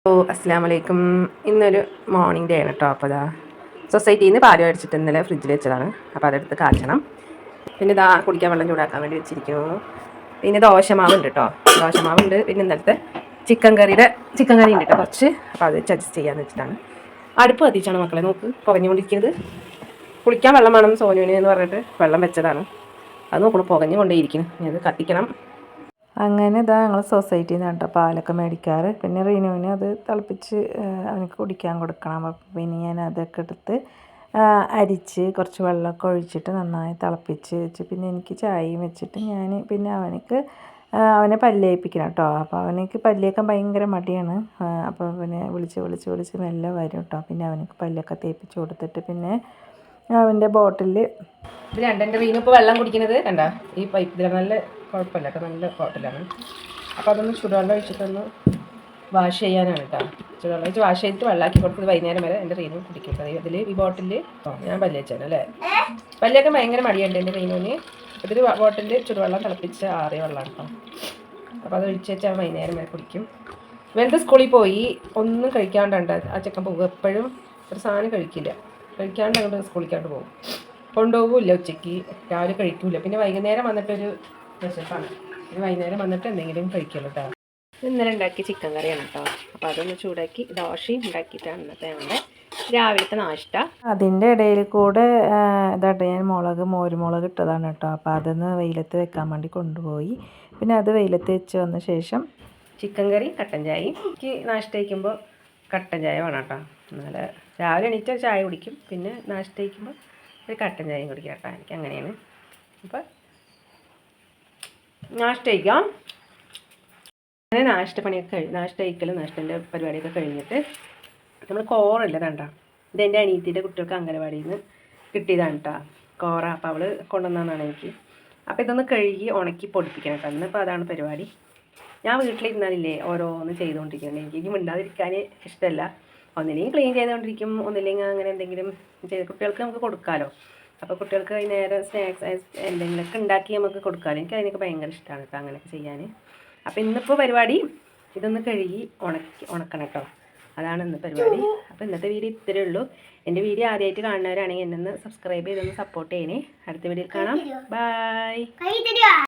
അസ്സലാമലൈക്കും. ഇന്നൊരു morning day ആണ് കേട്ടോ. അപ്പോൾ ഇതാ സൊസൈറ്റിയിൽ നിന്ന് പാല് മേടിച്ചിട്ട് ഇന്നലെ ഫ്രിഡ്ജിൽ വെച്ചതാണ്. അപ്പോൾ അതെടുത്ത് കാച്ചണം. പിന്നെ ഇതാ കുടിക്കാൻ വെള്ളം ചൂടാക്കാൻ വേണ്ടി വെച്ചിരിക്കുന്നു. പിന്നെ ദോശമാവ് ഉണ്ട് കേട്ടോ. ദോശമാവുണ്ട്. പിന്നെ ഇന്നലത്തെ ചിക്കൻ കറി ഉണ്ട് കേട്ടോ കുറച്ച്. അപ്പോൾ അത് വെച്ച് അഡ്ജസ്റ്റ് ചെയ്യാമെന്ന് വെച്ചിട്ടാണ്. അടുപ്പ് കത്തിച്ചാണ് മക്കളെ നോക്ക് പുകഞ്ഞുകൊണ്ടിരിക്കുന്നത്. കുളിക്കാൻ വെള്ളം വേണം സോനുവിന് എന്ന് പറഞ്ഞിട്ട് വെള്ളം വെച്ചതാണ്. അത് നോക്കണം പുകഞ്ഞുകൊണ്ടേയിരിക്കുന്നു. ഇനി അത് കത്തിക്കണം. അങ്ങനെ ഇതാ ഞങ്ങൾ സൊസൈറ്റിയിൽ നിന്ന് കേട്ടോ പാലൊക്കെ മേടിക്കാറ്. പിന്നെ റീനുവിന് അത് തിളപ്പിച്ച് അവനക്ക് കുടിക്കാൻ കൊടുക്കണം. അപ്പം പിന്നെ ഞാൻ അതൊക്കെ എടുത്ത് അരിച്ച് കുറച്ച് വെള്ളമൊക്കെ ഒഴിച്ചിട്ട് നന്നായി തിളപ്പിച്ച് വെച്ച് പിന്നെ എനിക്ക് ചായയും വെച്ചിട്ട് ഞാൻ പിന്നെ അവനെ പല്ലേൽപ്പിക്കണം കേട്ടോ. അപ്പോൾ അവനക്ക് പല്ലേക്കാൻ ഭയങ്കര മടിയാണ്. അപ്പോൾ പിന്നെ വിളിച്ച് മെല്ലെ വരും കേട്ടോ. പിന്നെ അവനക്ക് പല്ലൊക്കെ തേപ്പിച്ച് കൊടുത്തിട്ട് പിന്നെ അവൻ്റെ ബോട്ടിൽ ഇത് രണ്ടെൻ്റെ വീണ് ഇപ്പോൾ വെള്ളം കുടിക്കുന്നത് കണ്ടോ. ഈ പൈപ്പ് ഇതിൽ നല്ല കുഴപ്പമില്ല കേട്ടോ, നല്ല ബോട്ടിലാണ്. അപ്പോൾ അതൊന്ന് ചുടുവെള്ളം ഒഴിച്ചിട്ടൊന്ന് വാഷ് ചെയ്യാനാണ് കേട്ടോ. ചുടുവെള്ളം ഒഴിച്ച് വാഷ് ചെയ്തിട്ട് വെള്ളമാക്കി കൊടുത്തത് വൈകുന്നേരം വരെ എൻ്റെ റീനും കുടിക്കും. ഇതിൽ ഈ ബോട്ടിൽ ഞാൻ പല്ല് വെച്ചാണ് അല്ലേ. പല്ലൊക്കെ ഭയങ്കര മടിയുണ്ട് എൻ്റെ റീനുവിന്. ഇതിൽ ബോട്ടിൽ ചുടുവെള്ളം തിളപ്പിച്ച് ആറിയ വെള്ളമാണ് കേട്ടോ. അപ്പോൾ അത് ഒഴിച്ച് വെച്ചാൽ വൈകുന്നേരം വരെ കുടിക്കും. വെറുതെ സ്കൂളിൽ പോയി ഒന്നും കഴിക്കാണ്ടുണ്ട് ആ ചെക്കൻ പോകും. എപ്പോഴും ഒരു സാധനം കഴിക്കാണ്ട് അങ്ങോട്ട് സ്കൂളിലേക്കാണ്ട് പോകും. കൊണ്ടുപോകില്ല ഉച്ചയ്ക്ക്, രാവിലെ കഴിക്കില്ല. പിന്നെ വൈകുന്നേരം വന്നിട്ടൊരു വിശപ്പാണ്. പിന്നെ വൈകുന്നേരം വന്നിട്ട് എന്തെങ്കിലും കഴിക്കുള്ളൂ കേട്ടോ. ഇന്നലെ ഉണ്ടാക്കിയ ചിക്കൻ കറിയാണ് കേട്ടോ. അപ്പോൾ അതൊന്ന് ചൂടാക്കി ദോശയും ഉണ്ടാക്കിയിട്ടാണ് ഇന്നത്തെ ഞങ്ങളുടെ രാവിലത്തെ നാഷ്ട. അതിൻ്റെ ഇടയിൽ കൂടെ ഇതായിട്ട് ഞാൻ മോരുമുളക് ഇട്ടതാണ് കേട്ടോ. അപ്പോൾ അതൊന്ന് വെയിലത്ത് വെക്കാൻ വേണ്ടി കൊണ്ടുപോയി. പിന്നെ അത് വെയിലത്ത് വെച്ച് വന്ന ശേഷം ചിക്കൻ കറി കട്ടൻ ചായയും. എനിക്ക് നാഷ്ട കഴിക്കുമ്പോൾ കട്ടൻ ചായ വേണം കേട്ടോ. എന്നാൽ രാവിലെ എണീറ്റാൽ ചായ കുടിക്കും. പിന്നെ നാഷ്ട കഴിക്കുമ്പോൾ ഒരു കട്ടൻ ചായയും കുടിക്കാം കേട്ടോ. എനിക്ക് അങ്ങനെയാണ്. അപ്പോൾ നാഷ്ട കഴിക്കാം. അങ്ങനെ നാഷ്ട കഴിക്കലും നാഷ്ടൻ്റെ പരിപാടിയൊക്കെ കഴിഞ്ഞിട്ട് നമ്മൾ കോറല്ല കണ്ട. ഇതെൻ്റെ അനിയത്തിയുടെ കുട്ടികൾക്ക് അംഗനവാടിയിൽ നിന്ന് കിട്ടിയതാണ് കേട്ടോ കോറ. അപ്പോൾ അവൾ കൊണ്ടുവന്നതാണ് എനിക്ക്. അപ്പോൾ ഇതൊന്ന് കഴുകി ഉണക്കി പൊടിപ്പിക്കണം കേട്ടോ. ഇന്നിപ്പോൾ അതാണ് പരിപാടി. ഞാൻ വീട്ടിലിരുന്നാലില്ലേ ഓരോന്ന് ചെയ്തുകൊണ്ടിരിക്കുകയാണ്. എനിക്ക് മിണ്ടാതിരിക്കാൻ ഇഷ്ടമല്ല. ഒന്നില്ലെങ്കിൽ ക്ലീൻ ചെയ്തുകൊണ്ടിരിക്കും, ഒന്നില്ലെങ്കിൽ അങ്ങനെ എന്തെങ്കിലും കുട്ടികൾക്ക് നമുക്ക് കൊടുക്കാമല്ലോ. അപ്പോൾ കുട്ടികൾക്ക് വൈകുന്നേരം സ്നാക്സ് എന്തെങ്കിലുമൊക്കെ ഉണ്ടാക്കി നമുക്ക് കൊടുക്കാമല്ലോ. എനിക്ക് അതിനൊക്കെ ഭയങ്കര ഇഷ്ടമാണ് കേട്ടോ അങ്ങനെയൊക്കെ ചെയ്യാൻ. അപ്പോൾ ഇന്നിപ്പോൾ പരിപാടി ഇതൊന്ന് കഴുകി ഉണക്കണം കേട്ടോ. അതാണ് ഇന്ന് പരിപാടി. അപ്പോൾ ഇന്നത്തെ വീഡിയോ ഇത്രയേ ഉള്ളൂ. എൻ്റെ വീഡിയോ ആദ്യമായിട്ട് കാണുന്നവരാണെങ്കിൽ എന്നെ ഒന്ന് സബ്സ്ക്രൈബ് ചെയ്തൊന്ന് സപ്പോർട്ട് ചെയ്യണേ. അടുത്ത വീഡിയോയിൽ കാണാം. ബൈ.